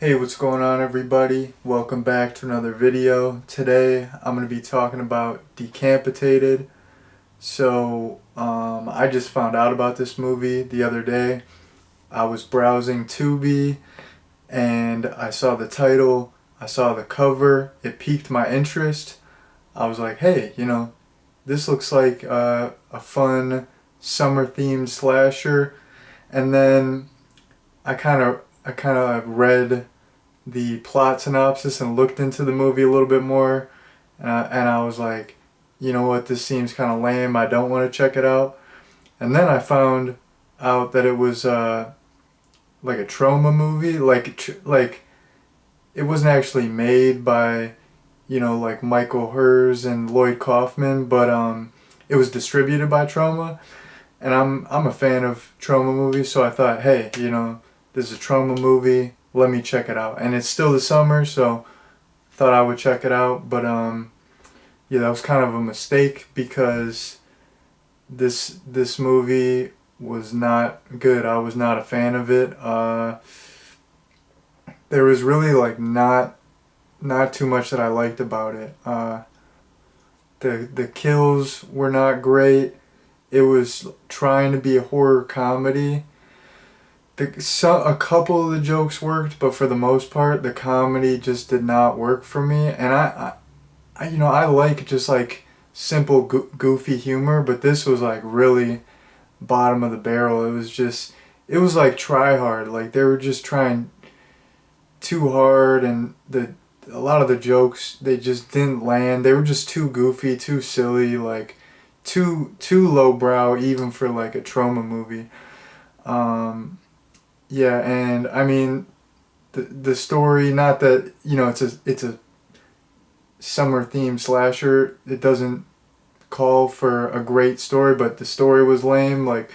Hey, what's going on everybody? Welcome back to another video. Today I'm going to be talking about Decampitated. I just found out about this movie the other day. I was browsing Tubi and I saw the title, I saw the cover, it piqued my interest. I was like, hey, this looks like a fun summer themed slasher. And then I kind of read the plot synopsis and looked into the movie a little bit more, and I was like, you know what, this seems kind of lame. I don't want to check it out. And then I found out that it was like a trauma movie, like it wasn't actually made by like Michael Hers and Lloyd Kaufman, but it was distributed by Trauma, and I'm a fan of trauma movies, so I thought, hey, this is a trauma movie. Let me check it out. And it's still the summer, so thought I would check it out. But yeah, that was kind of a mistake because this movie was not good. I was not a fan of it. There was really like not too much that I liked about it. The kills were not great. It was trying to be a horror comedy. A couple of the jokes worked, but for the most part, the comedy just did not work for me. And I like just like simple goofy humor, but this was like really bottom of the barrel. It was like try hard. Like they were just trying too hard, and a lot of the jokes they just didn't land. They were just too goofy, too silly, like too lowbrow even for like a trauma movie. Yeah, and I mean the story. Not that it's a summer themed slasher. It doesn't call for a great story, but the story was lame. Like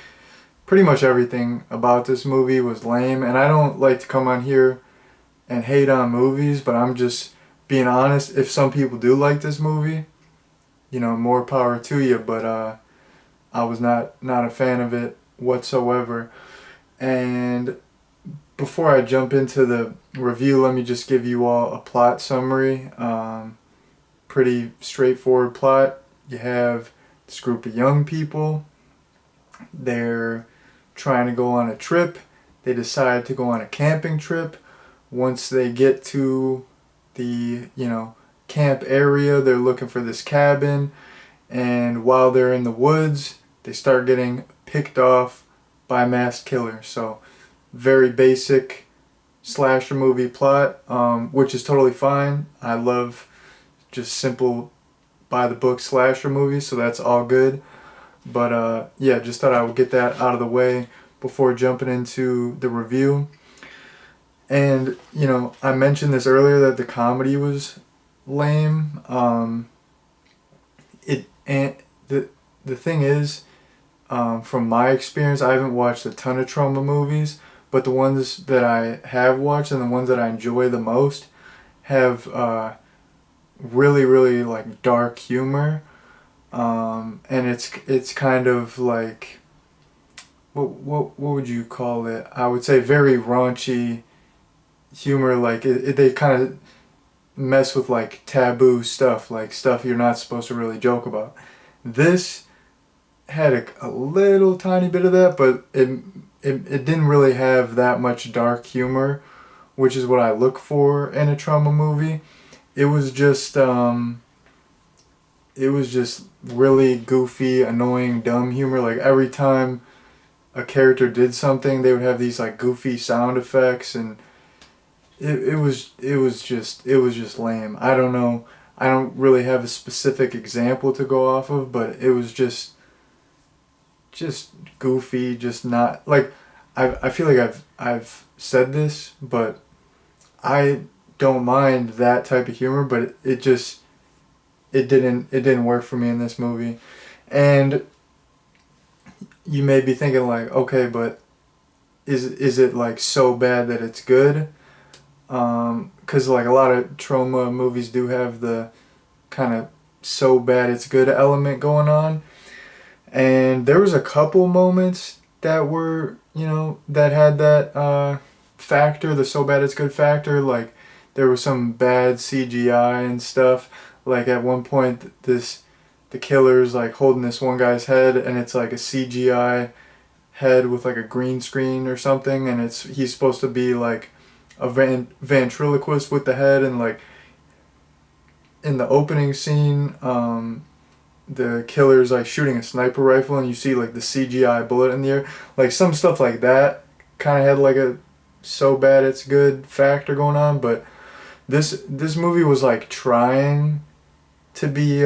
pretty much everything about this movie was lame. And I don't like to come on here and hate on movies, but I'm just being honest. If some people do like this movie, more power to you. But I was not a fan of it whatsoever. And before I jump into the review, let me just give you all a plot summary. Pretty straightforward plot. You have this group of young people. They're trying to go on a trip. They decide to go on a camping trip. Once they get to the, camp area, they're looking for this cabin. And while they're in the woods, they start getting picked off by a masked killer. So very basic slasher movie plot, which is totally fine. I love just simple by the book slasher movies, so that's all good. But yeah, just thought I would get that out of the way before jumping into the review. And I mentioned this earlier that the comedy was lame. It and the thing is, from my experience, I haven't watched a ton of trauma movies, but the ones that I have watched and the ones that I enjoy the most have really, really like dark humor, and it's kind of like what would you call it? I would say very raunchy humor. Like they kind of mess with like taboo stuff, like stuff you're not supposed to really joke about. This had a little tiny bit of that, but it didn't really have that much dark humor, which is what I look for in a trauma movie. It was just really goofy, annoying, dumb humor. Like every time a character did something, they would have these like goofy sound effects, and it was just lame. I don't know. I don't really have a specific example to go off of, but it was just goofy, just not like I feel like I've said this, but I don't mind that type of humor, but it didn't work for me in this movie. And you may be thinking like, okay, but is it like so bad that it's good? Because like a lot of trauma movies do have the kind of so bad it's good element going on. And there was a couple moments that were, that had that factor, the so bad it's good factor. Like there was some bad CGI and stuff. Like at one point, the killer's like holding this one guy's head, and it's like a CGI head with like a green screen or something, and he's supposed to be like a ventriloquist with the head, and like in the opening scene, the killer's like shooting a sniper rifle, and you see like the CGI bullet in the air, like some stuff like that kind of had like a so bad it's good factor going on. But this movie was like trying to be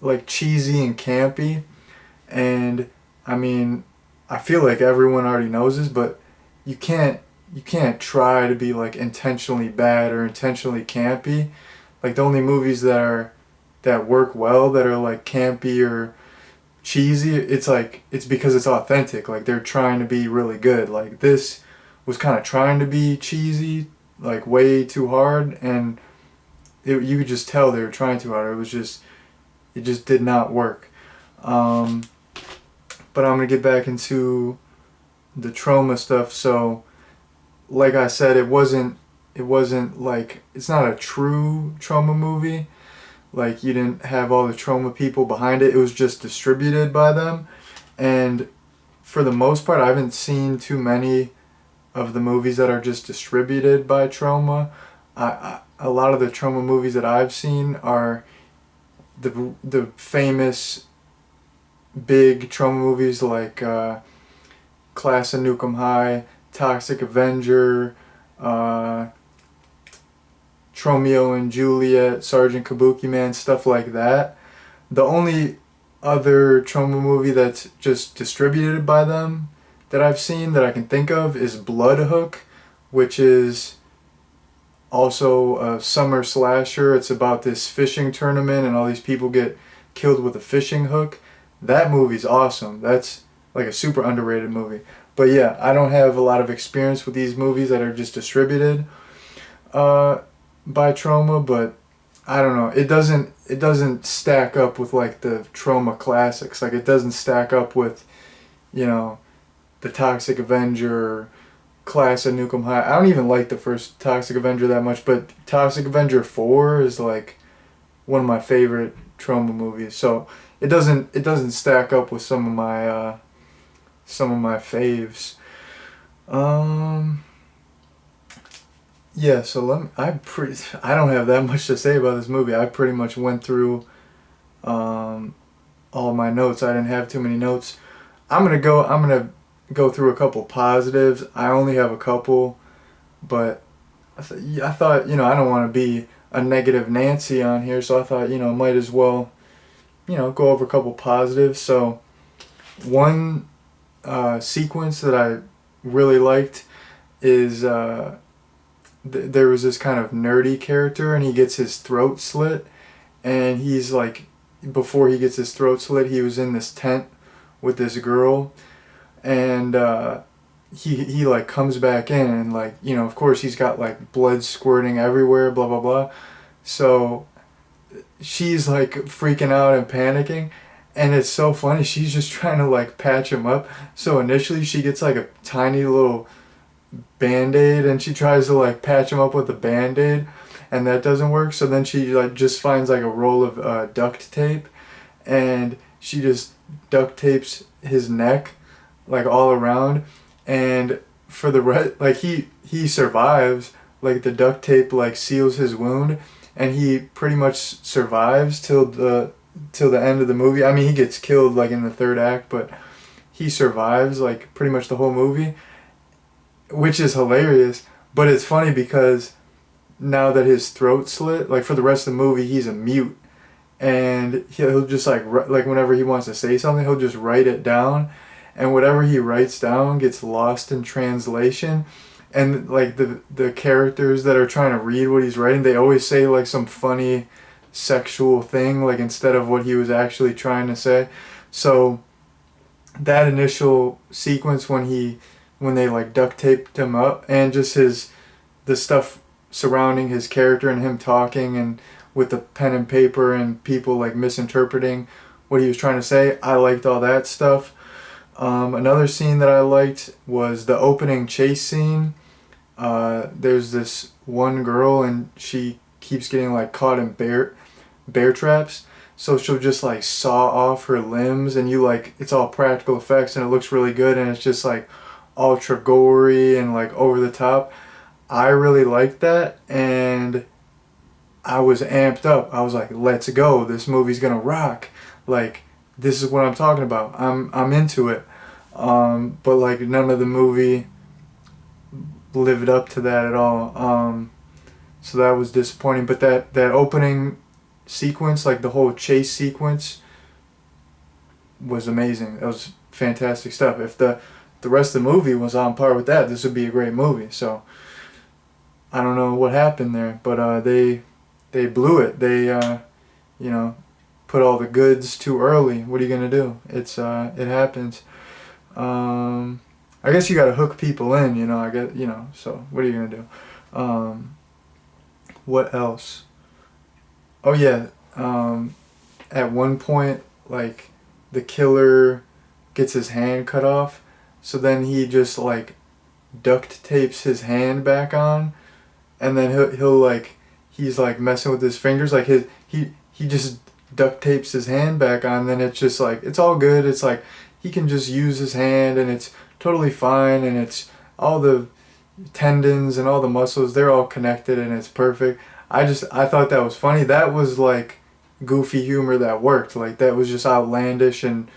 like cheesy and campy, and I mean, I feel like everyone already knows this, but you can't you can't try to be like intentionally bad or intentionally campy. Like the only movies that work well, that are like campy or cheesy, it's like it's because it's authentic. Like they're trying to be really good. Like this was kind of trying to be cheesy, like way too hard, and you could just tell they were trying too hard. It just did not work. But I'm gonna get back into the trauma stuff. So, like I said, it wasn't like, it's not a true trauma movie. Like you didn't have all the trauma people behind it. It was just distributed by them, and for the most part, I haven't seen too many of the movies that are just distributed by trauma. A lot of the trauma movies that I've seen are the famous big trauma movies like Class of Nukem High, Toxic Avenger, uh, Tromeo and Juliet, Sergeant Kabuki Man, stuff like that. The only other trauma movie that's just distributed by them that I've seen that I can think of is Bloodhook, which is also a summer slasher. It's about this fishing tournament and all these people get killed with a fishing hook. That movie's awesome. That's like a super underrated movie. But yeah, I don't have a lot of experience with these movies that are just distributed by trauma, but I don't know. It doesn't stack up with like the trauma classics. Like it doesn't stack up with, you know, the Toxic Avenger, Class of Nukem High. I don't even like the first Toxic Avenger that much, but Toxic Avenger 4 is like one of my favorite trauma movies. So it doesn't stack up with some of my faves. Yeah, so I don't have that much to say about this movie. I pretty much went through all of my notes. I didn't have too many notes. I'm gonna go through a couple positives. I only have a couple, but I thought, I don't want to be a negative Nancy on here, so I thought, might as well, go over a couple positives. So one sequence that I really liked is there was this kind of nerdy character, and he gets his throat slit, and he's like, before he gets his throat slit, he was in this tent with this girl, and he like comes back in, and like, of course he's got like blood squirting everywhere, blah blah blah. So she's like freaking out and panicking, and it's so funny. She's just trying to like patch him up. So initially she gets like a tiny little band-aid, and she tries to like patch him up with a band-aid, and that doesn't work. So then she like just finds like a roll of duct tape, and she just duct tapes his neck like all around, and for the like he survives. Like the duct tape like seals his wound, and he pretty much survives till the end of the movie. I mean, he gets killed like in the third act, but he survives like pretty much the whole movie, which is hilarious. But it's funny because now that his throat slit, like for the rest of the movie he's a mute, and he'll just like whenever he wants to say something, he'll just write it down, and whatever he writes down gets lost in translation. And like the characters that are trying to read what he's writing, they always say like some funny sexual thing, like instead of what he was actually trying to say. So that initial sequence when they like duct taped him up, and just the stuff surrounding his character and him talking, and with the pen and paper and people like misinterpreting what he was trying to say, I liked all that stuff. Another scene that I liked was the opening chase scene there's this one girl and she keeps getting like caught in bear traps. So she'll just like saw off her limbs and you like it's all practical effects and it looks really good and it's just like ultra gory and like over the top. I really liked that and I was amped up. I was like, let's go. This movie's gonna rock. Like this is what I'm talking about. I'm into it. But like none of the movie lived up to that at all. So that was disappointing. But that opening sequence, like the whole chase sequence, was amazing. That was fantastic stuff. If the rest of the movie was on par with that, this would be a great movie. So I don't know what happened there, but they blew it. They you know put all the goods too early. What are you gonna do? It happens. I guess you gotta hook people in. I get So what are you gonna do? What else? Oh yeah. At one point, like the killer gets his hand cut off, so then he just like duct tapes his hand back on, and then he'll like he's like messing with his fingers, like he just duct tapes his hand back on. Then it's just like it's all good. It's like he can just use his hand and it's totally fine, and it's all the tendons and all the muscles, they're all connected and it's perfect. I thought that was funny. That was like goofy humor that worked. Like that was just outlandish and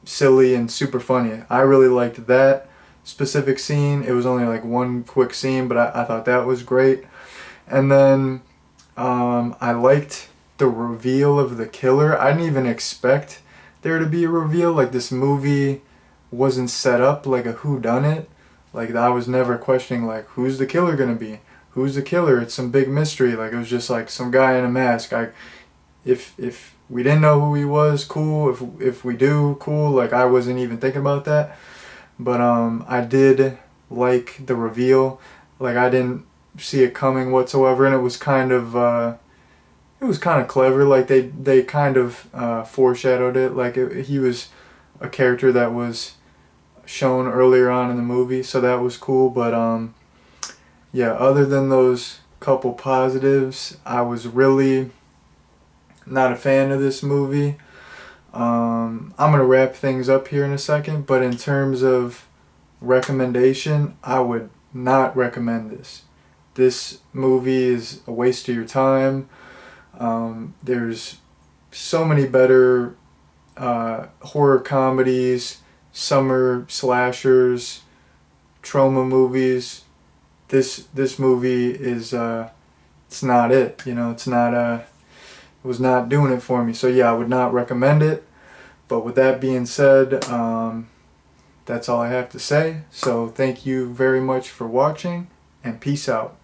silly and super funny. I really liked that specific scene. It was only like one quick scene, but I thought that was great. And then I liked the reveal of the killer. I didn't even expect there to be a reveal. Like this movie wasn't set up like a whodunit. Like I was never questioning like who's the killer gonna be? Who's the killer? It's some big mystery. Like it was just like some guy in a mask. If we didn't know who he was, cool. If we do, cool. Like I wasn't even thinking about that. But I did like the reveal. Like I didn't see it coming whatsoever, and it was kind of clever. Like they kind of foreshadowed it. Like he was a character that was shown earlier on in the movie, so that was cool. But yeah, other than those couple positives, I was really not a fan of this movie. I'm gonna wrap things up here in a second, but in terms of recommendation, I would not recommend this. This movie is a waste of your time. There's so many better horror comedies, summer slashers, trauma movies. This movie is it's not it. It's not it was not doing it for me. So yeah, I would not recommend it. But with that being said, that's all I have to say. So thank you very much for watching, and peace out.